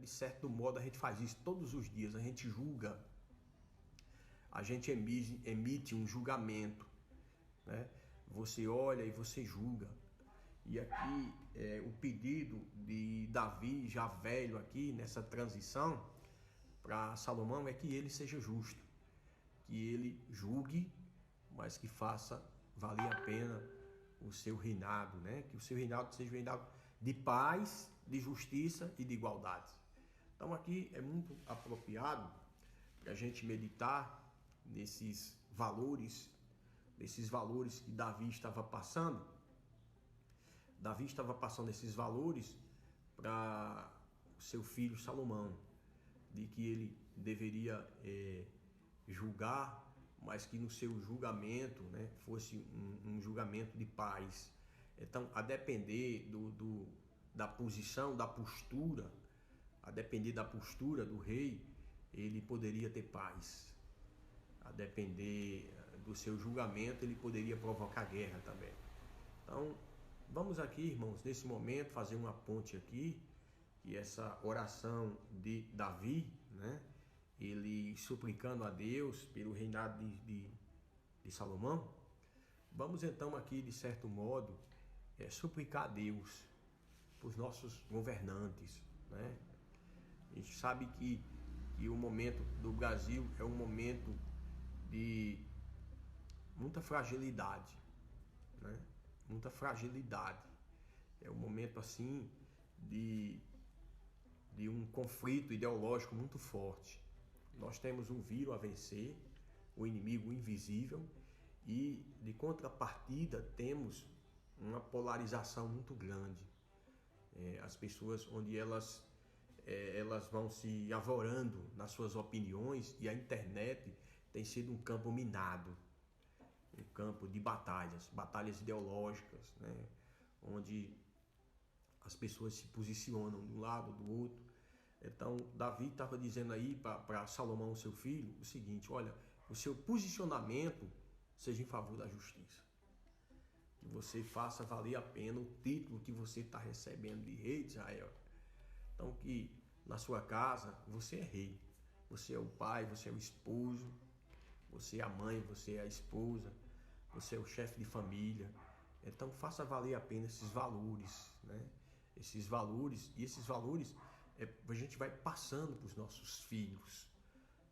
de certo modo, a gente faz isso todos os dias, a gente julga, a gente emite um julgamento, né? Você olha e você julga. E aqui o pedido de Davi, já velho aqui nessa transição, para Salomão é que ele seja justo, que ele julgue, mas que faça valer a pena o seu reinado, né? Que o seu reinado seja um reinado de paz, de justiça e de igualdade. Então aqui é muito apropriado para a gente meditar nesses valores que Davi estava passando. Davi estava passando esses valores para o seu filho Salomão, de que ele deveria julgar, mas que no seu julgamento, né, fosse um julgamento de paz. Então, a depender da posição, da postura, a depender da postura do rei, ele poderia ter paz. A depender do seu julgamento, ele poderia provocar guerra também. Então, vamos aqui, irmãos, nesse momento, fazer uma ponte aqui, que essa oração de Davi, né, ele suplicando a Deus pelo reinado de Salomão. Vamos então aqui, de certo modo, suplicar a Deus para os nossos governantes, né? A gente sabe que o momento do Brasil é um momento de muita fragilidade, né? Muita fragilidade. É um momento assim de um conflito ideológico muito forte. Nós temos um vírus a vencer, o inimigo invisível, e de contrapartida temos uma polarização muito grande. As pessoas onde elas vão se avorando nas suas opiniões, e a internet tem sido um campo minado, um campo de batalhas ideológicas, né? Onde as pessoas se posicionam de um lado, do outro. Então, Davi estava dizendo aí para Salomão, seu filho, o seguinte: olha, o seu posicionamento seja em favor da justiça. Que você faça valer a pena o título que você está recebendo de rei de Israel. Então, que na sua casa você é rei. Você é o pai, você é o esposo, você é a mãe, você é a esposa, você é o chefe de família. Então, faça valer a pena esses valores, né? Esses valores a gente vai passando para os nossos filhos,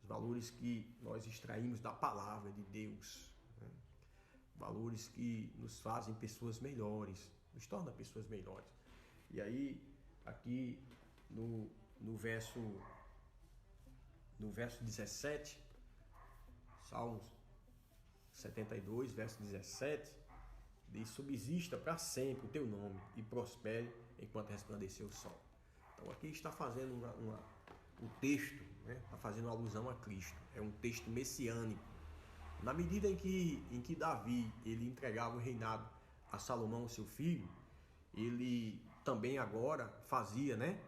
os valores que nós extraímos da palavra de Deus, né? Valores que nos fazem pessoas melhores, nos tornam pessoas melhores. E aí, aqui no verso 17, Salmos 72, verso 17, diz: subsista para sempre o teu nome e prospere enquanto resplandecer o sol. Então aqui está fazendo o texto, né? Está fazendo alusão a Cristo. É um texto messiânico. Na medida em que Davi ele entregava o reinado a Salomão, seu filho, ele também agora fazia, né,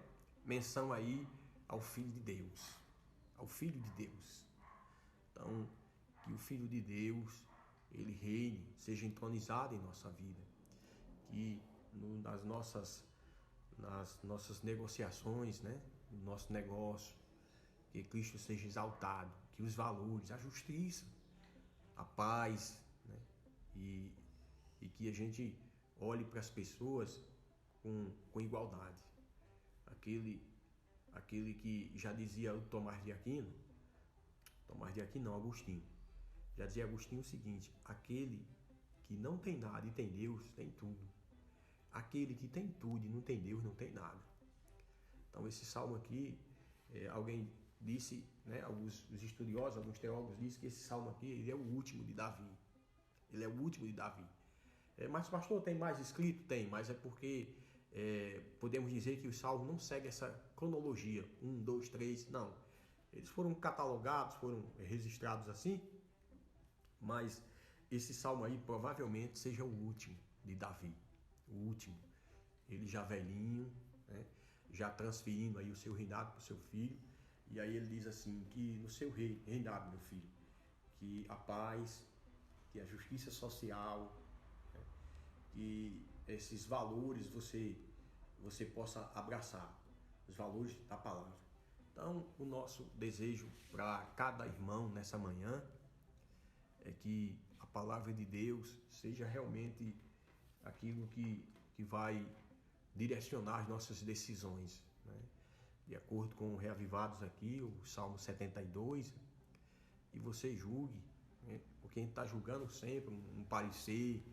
menção aí ao Filho de Deus. Ao Filho de Deus. Então, que o Filho de Deus ele reine, seja entronizado em nossa vida. Que nas nossas negociações, né, no nosso negócio, que Cristo seja exaltado, que os valores, a justiça, a paz, né, e que a gente olhe para as pessoas com igualdade. Aquele que já dizia o Tomás de Aquino não, Agostinho, já dizia Agostinho o seguinte: aquele que não tem nada e tem Deus, tem tudo. Aquele que tem tudo e não tem Deus, não tem nada. Então esse salmo aqui, alguém disse, né, alguns estudiosos, alguns teólogos dizem que esse salmo aqui ele é o último de Davi. Ele é o último de Davi. Mas pastor, tem mais escrito? Tem, mas é porque podemos dizer que o salmo não segue essa cronologia, 1, 2, 3, não. Eles foram catalogados, foram registrados assim, mas esse salmo aí provavelmente seja o último de Davi. O último. Ele já velhinho, né, já transferindo aí o seu reinado para o seu filho. E aí ele diz assim, que no seu reinado, meu filho, que a paz, que a justiça social, né, que esses valores você possa abraçar. os valores da palavra. Então, o nosso desejo para cada irmão nessa manhã é que a palavra de Deus seja realmente aquilo que vai direcionar as nossas decisões, né? De acordo com o Reavivados aqui, o Salmo 72, e você julgue, né? Porque a gente está julgando sempre um parecer,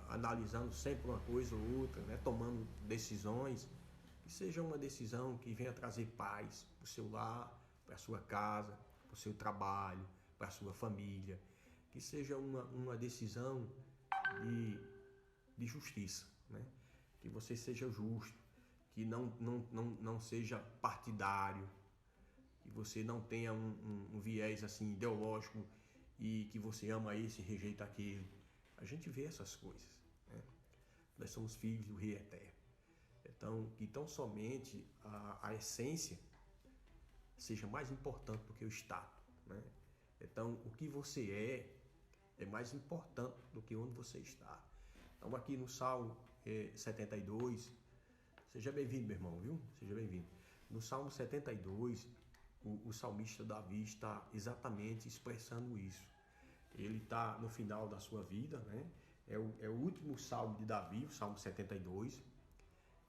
analisando sempre uma coisa ou outra, né? Tomando decisões, que seja uma decisão que venha trazer paz para o seu lar, para a sua casa, para o seu trabalho, para a sua família, que seja uma decisão de justiça, né? Que você seja justo, que não seja partidário, que você não tenha um viés assim ideológico e que você ama esse e rejeita aquele. A gente vê essas coisas, né? Nós somos filhos do Rei Eterno. Então somente a essência seja mais importante do que o status, né? Então, o que você é mais importante do que onde você está. Então, aqui no Salmo 72, seja bem-vindo, meu irmão, viu? Seja bem-vindo. No Salmo 72, o salmista Davi está exatamente expressando isso. Ele está no final da sua vida, né? É o último salmo de Davi, o Salmo 72.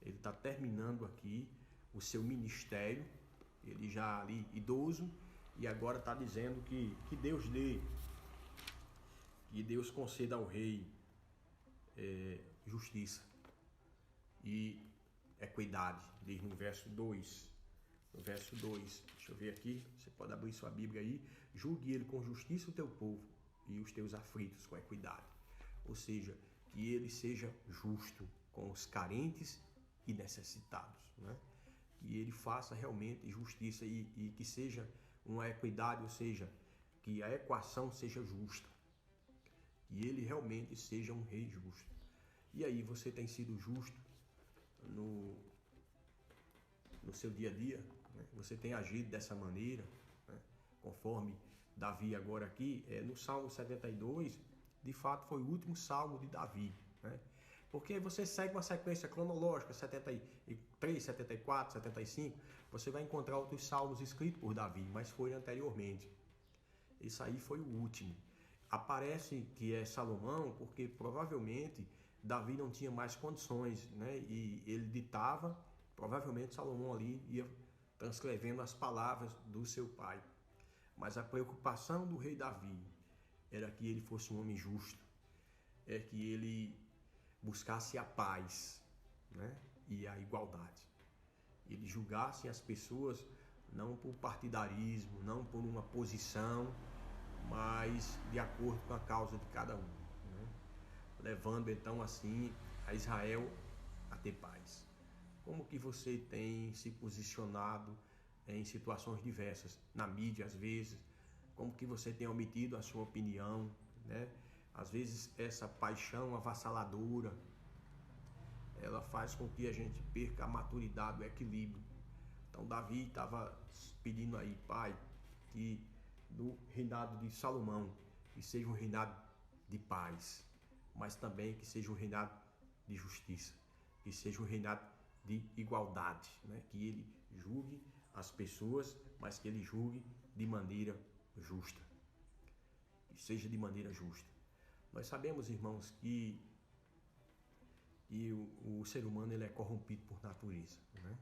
Ele está terminando aqui o seu ministério, ele já ali idoso, e agora está dizendo que Deus dê, que Deus conceda ao rei justiça e equidade, diz no verso 2. No verso 2, deixa eu ver aqui, você pode abrir sua Bíblia aí. Julgue ele com justiça o teu povo e os teus aflitos com equidade. Ou seja, que ele seja justo com os carentes e necessitados, né? Que ele faça realmente justiça e que seja uma equidade, ou seja, que a equação seja justa, que ele realmente seja um rei justo. E aí, você tem sido justo no seu dia a dia, né? Você tem agido dessa maneira, né? Conforme Davi agora aqui, no Salmo 72, de fato foi o último salmo de Davi, né? Porque você segue uma sequência cronológica, 73, 74, 75, você vai encontrar outros salmos escritos por Davi, mas foi anteriormente. Isso aí foi o último. Aparece que é Salomão, porque provavelmente Davi não tinha mais condições, né? E ele ditava, provavelmente Salomão ali ia transcrevendo as palavras do seu pai. Mas a preocupação do rei Davi era que ele fosse um homem justo, é que ele buscasse a paz, né? E a igualdade. Ele julgasse as pessoas não por partidarismo, não por uma posição, mas de acordo com a causa de cada um, né? Levando então assim a Israel a ter paz. Como que você tem se posicionado em situações diversas, na mídia às vezes, como que você tem omitido a sua opinião, né? Às vezes essa paixão avassaladora, ela faz com que a gente perca a maturidade, o equilíbrio. Então Davi estava pedindo aí, pai, que do reinado de Salomão, que seja um reinado de paz, mas também que seja um reinado de justiça, que seja um reinado de igualdade, né? Que ele julgue as pessoas, mas que ele julgue de maneira justa, que seja de maneira justa. Nós sabemos, irmãos, que o ser humano ele é corrompido por natureza, né?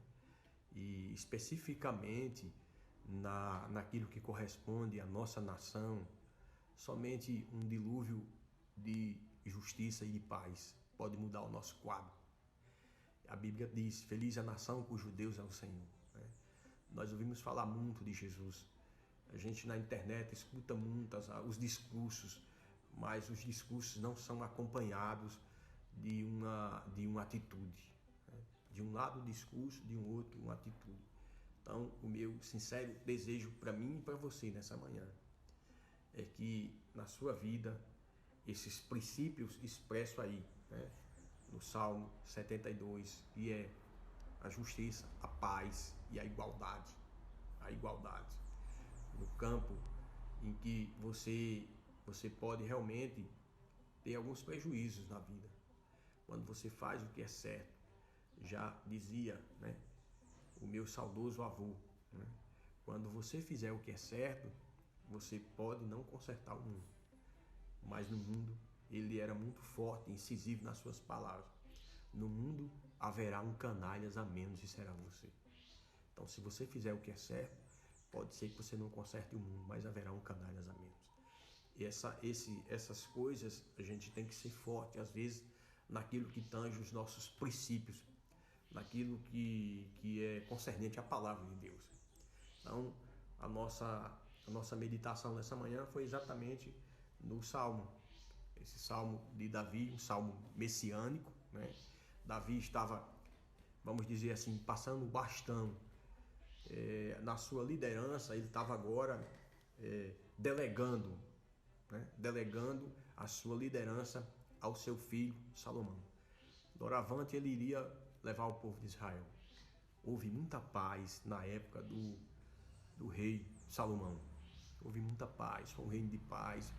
E especificamente naquilo que corresponde à nossa nação, somente um dilúvio de justiça e de paz pode mudar o nosso quadro. A Bíblia diz, feliz a nação cujo Deus é o Senhor, né? Nós ouvimos falar muito de Jesus. A gente na internet escuta muitos os discursos, mas os discursos não são acompanhados de uma atitude, né? De um lado o discurso, de um outro uma atitude. Então, o meu sincero desejo para mim e para você nessa manhã é que na sua vida esses princípios expressos aí, né? No Salmo 72, que é a justiça, a paz e a igualdade. A igualdade. No campo em que você pode realmente ter alguns prejuízos na vida. Quando você faz o que é certo. Já dizia, né, o meu saudoso avô, né? Quando você fizer o que é certo, você pode não consertar o mundo, mas no mundo ele era muito forte, incisivo nas suas palavras. No mundo haverá um canalhas a menos e será você. Então, se você fizer o que é certo, pode ser que você não conserte o mundo, mas haverá um canalhas a menos. E essas coisas a gente tem que ser forte, às vezes, naquilo que tange os nossos princípios, naquilo que é concernente à palavra de Deus. Então, a nossa meditação nessa manhã foi exatamente no Salmo. Esse Salmo de Davi, um Salmo messiânico, né? Davi estava, vamos dizer assim, passando o bastão na sua liderança. Ele estava agora delegando a sua liderança ao seu filho Salomão. Doravante ele iria levar o povo de Israel. Houve muita paz na época do rei Salomão. Houve muita paz, foi um reino de paz.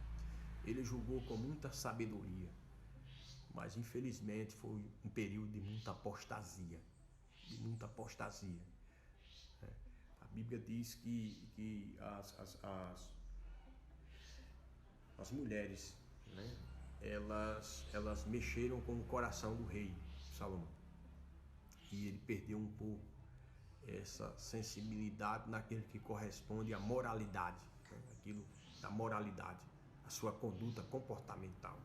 Ele julgou com muita sabedoria, mas infelizmente foi um período de muita apostasia, A Bíblia diz que as mulheres, né, elas mexeram com o coração do rei Salomão, e ele perdeu um pouco essa sensibilidade naquilo que corresponde à moralidade, né, aquilo da moralidade, a sua conduta comportamental.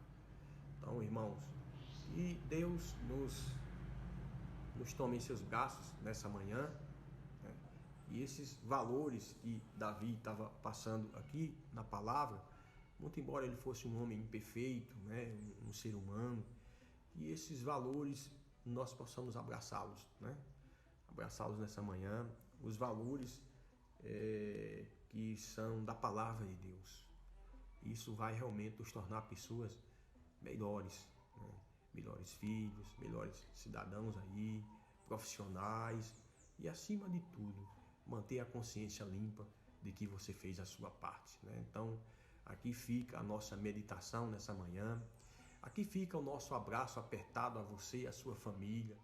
Então, irmãos, e Deus nos tome em seus braços nessa manhã, né? E esses valores que Davi estava passando aqui na palavra, muito embora ele fosse um homem imperfeito, né, um ser humano, e esses valores nós possamos abraçá-los, né? Abraçá-los nessa manhã, os valores que são da palavra de Deus. Isso vai realmente nos tornar pessoas melhores, né? Melhores filhos, melhores cidadãos aí, profissionais, e acima de tudo, manter a consciência limpa de que você fez a sua parte, né? Então, aqui fica a nossa meditação nessa manhã, aqui fica o nosso abraço apertado a você e a sua família,